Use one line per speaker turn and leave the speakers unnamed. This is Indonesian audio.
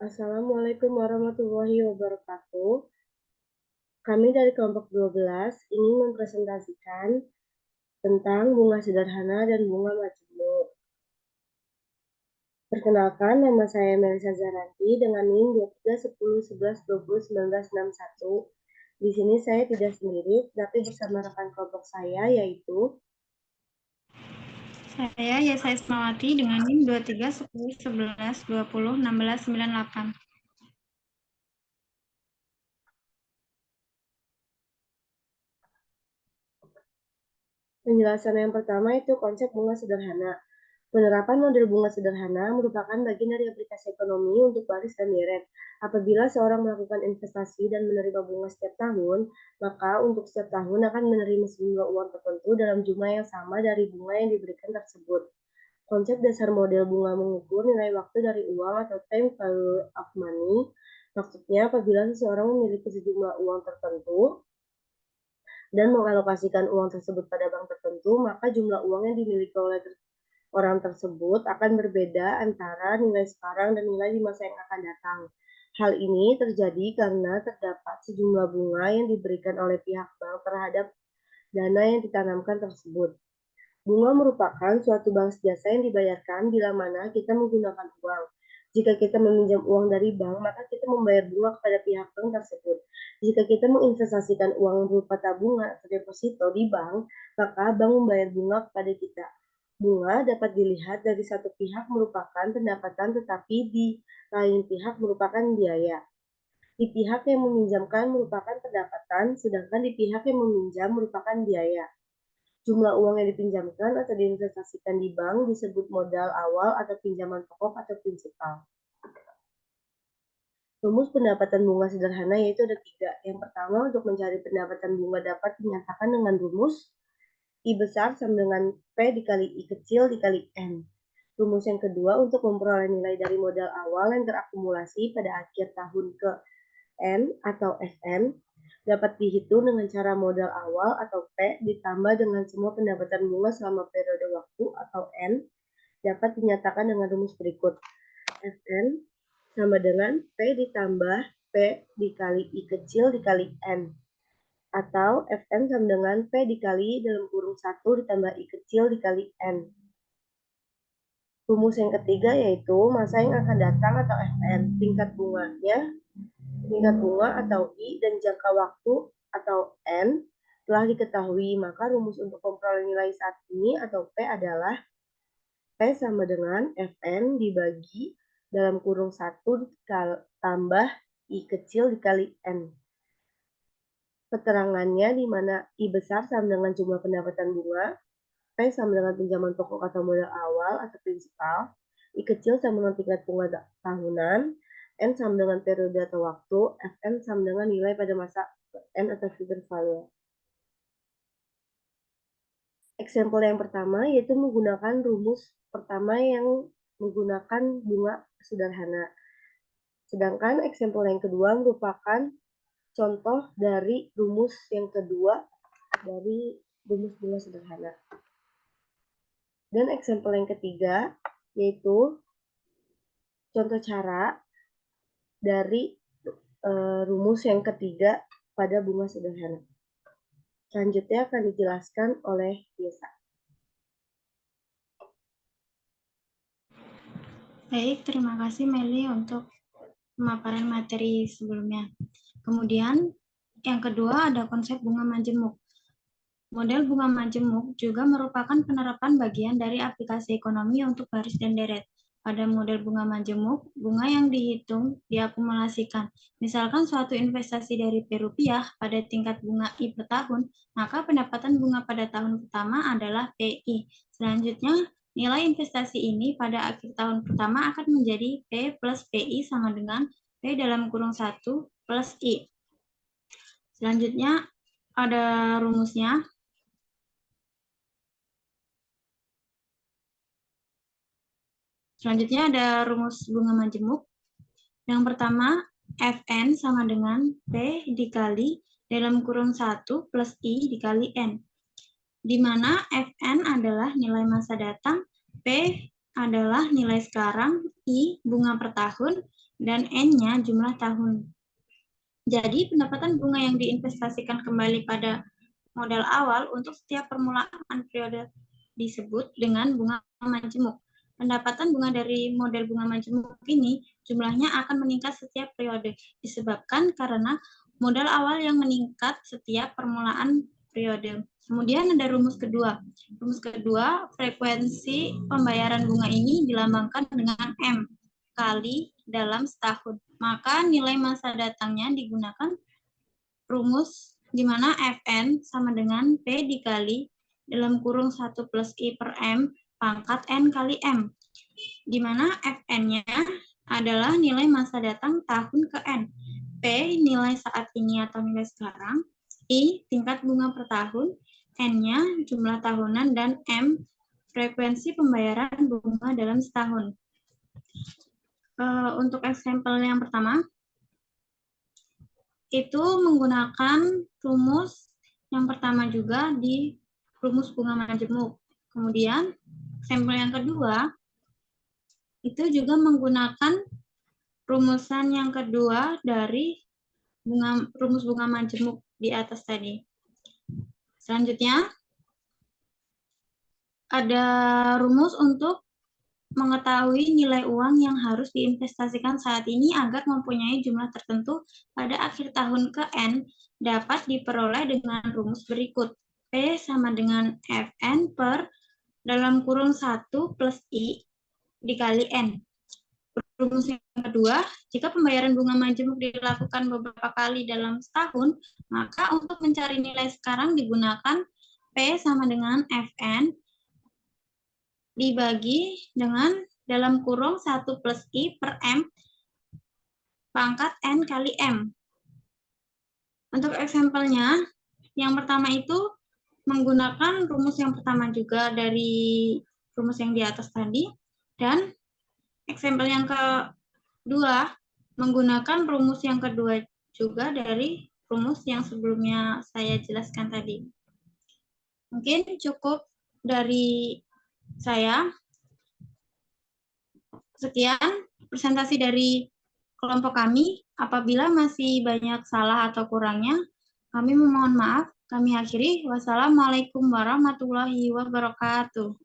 Assalamualaikum warahmatullahi wabarakatuh. Kami dari kelompok 12 ingin mempresentasikan tentang bunga sederhana dan bunga majemuk. Perkenalkan, nama saya Melisa Zaranti dengan NIM 231011201961. Di sini saya tidak sendiri, tapi bersama rekan kelompok saya, yaitu
Saya Yesa Ismawati dengan NIM 231011201698.
penjelasan yang pertama itu konsep bunga sederhana. Penerapan model bunga sederhana merupakan bagian dari aplikasi ekonomi untuk baris dan deret. Apabila seorang melakukan investasi dan menerima bunga setiap tahun, maka untuk setiap tahun akan menerima sejumlah uang tertentu dalam jumlah yang sama dari bunga yang diberikan tersebut. Konsep dasar model bunga mengukur nilai waktu dari uang atau time value of money. Maksudnya apabila seseorang memiliki sejumlah uang tertentu dan mengalokasikan uang tersebut pada bank tertentu, maka jumlah uang yang dimiliki oleh orang tersebut akan berbeda antara nilai sekarang dan nilai di masa yang akan datang. Hal ini terjadi karena terdapat sejumlah bunga yang diberikan oleh pihak bank terhadap dana yang ditanamkan tersebut. Bunga merupakan suatu balas jasa yang dibayarkan bila mana kita menggunakan uang. Jika kita meminjam uang dari bank, maka kita membayar bunga kepada pihak bank tersebut. Jika kita menginvestasikan uang berupa tabungan atau deposito di bank, maka bank membayar bunga kepada kita. Bunga dapat dilihat dari satu pihak merupakan pendapatan, tetapi di lain pihak merupakan biaya. Di pihak yang meminjamkan merupakan pendapatan, sedangkan di pihak yang meminjam merupakan biaya. Jumlah uang yang dipinjamkan atau diinvestasikan di bank disebut modal awal atau pinjaman pokok atau prinsipal. Rumus pendapatan bunga sederhana yaitu ada 3. Yang pertama, untuk mencari pendapatan bunga dapat dinyatakan dengan rumus I besar sama dengan P dikali I kecil dikali N. Rumus yang kedua, untuk memperoleh nilai dari modal awal yang terakumulasi pada akhir tahun ke N atau Fn, dapat dihitung dengan cara modal awal atau P ditambah dengan semua pendapatan bunga selama periode waktu atau N, dapat dinyatakan dengan rumus berikut. Fn sama dengan P ditambah P dikali I kecil dikali N. Atau Fn sama dengan P dikali dalam kurung 1 ditambah I kecil dikali N. Rumus yang ketiga yaitu masa yang akan datang atau Fn. Tingkat bunga atau I dan jangka waktu atau N telah diketahui, maka rumus untuk memperoleh nilai saat ini atau P adalah P sama dengan Fn dibagi dalam kurung 1 tambah I kecil dikali N. Keterangannya di mana I besar sama dengan jumlah pendapatan bunga, P sama dengan pinjaman pokok atau modal awal atau prinsipal, I kecil sama dengan tingkat bunga tahunan, N sama dengan periode atau waktu, Fn sama dengan nilai pada masa N atau future value. Eksempel yang pertama yaitu menggunakan rumus pertama yang menggunakan bunga sederhana. Sedangkan eksempel yang kedua merupakan contoh dari rumus yang kedua dari rumus bunga sederhana. Dan eksempel yang ketiga yaitu contoh cara dari rumus yang ketiga pada bunga sederhana. Selanjutnya akan dijelaskan oleh Yesa.
Baik, terima kasih Meli untuk pemaparan materi sebelumnya. Kemudian, yang kedua ada konsep bunga majemuk. Model bunga majemuk juga merupakan penerapan bagian dari aplikasi ekonomi untuk baris dan deret. Pada model bunga majemuk, bunga yang dihitung diakumulasikan. Misalkan suatu investasi dari P-Rupiah pada tingkat bunga I per tahun, maka pendapatan bunga pada tahun pertama adalah PI. Selanjutnya, nilai investasi ini pada akhir tahun pertama akan menjadi P plus PI sama dengan P dalam kurung 1 plus I. Selanjutnya, ada rumusnya. Selanjutnya ada rumus bunga majemuk. Yang pertama, Fn sama dengan P dikali dalam kurung 1 plus I dikali N. Di mana Fn adalah nilai masa datang, P adalah nilai sekarang, I bunga per tahun, dan N-nya jumlah tahun. Jadi pendapatan bunga yang diinvestasikan kembali pada modal awal untuk setiap permulaan periode disebut dengan bunga majemuk. Pendapatan bunga dari model bunga majemuk ini jumlahnya akan meningkat setiap periode disebabkan karena modal awal yang meningkat setiap permulaan periode. Kemudian ada rumus kedua. Rumus kedua, frekuensi pembayaran bunga ini dilambangkan dengan M kali dalam setahun. Maka nilai masa datangnya digunakan rumus di mana Fn sama dengan P dikali dalam kurung 1 plus I per M pangkat N kali M. Di mana Fn-nya adalah nilai masa datang tahun ke N. P nilai saat ini atau nilai sekarang. I tingkat bunga per tahun. N-nya jumlah tahunan dan M frekuensi pembayaran bunga dalam setahun. Untuk example yang pertama, itu menggunakan rumus yang pertama juga di rumus bunga majemuk. Kemudian, sampel yang kedua, itu juga menggunakan rumusan yang kedua dari rumus bunga majemuk di atas tadi. Selanjutnya, ada rumus untuk mengetahui nilai uang yang harus diinvestasikan saat ini agar mempunyai jumlah tertentu pada akhir tahun ke N dapat diperoleh dengan rumus berikut. P sama dengan Fn per dalam kurung 1 plus I dikali N. Rumus yang kedua, jika pembayaran bunga majemuk dilakukan beberapa kali dalam setahun, maka untuk mencari nilai sekarang digunakan P sama dengan Fn dibagi dengan dalam kurung 1 plus I per M pangkat N kali M. Untuk example-nya, yang pertama itu menggunakan rumus yang pertama juga dari rumus yang di atas tadi, dan example yang kedua menggunakan rumus yang kedua juga dari rumus yang sebelumnya saya jelaskan tadi. Mungkin cukup dari saya. Sekian presentasi dari kelompok kami. Apabila masih banyak salah atau kurangnya, kami memohon maaf. Kami akhiri. Wassalamualaikum warahmatullahi wabarakatuh.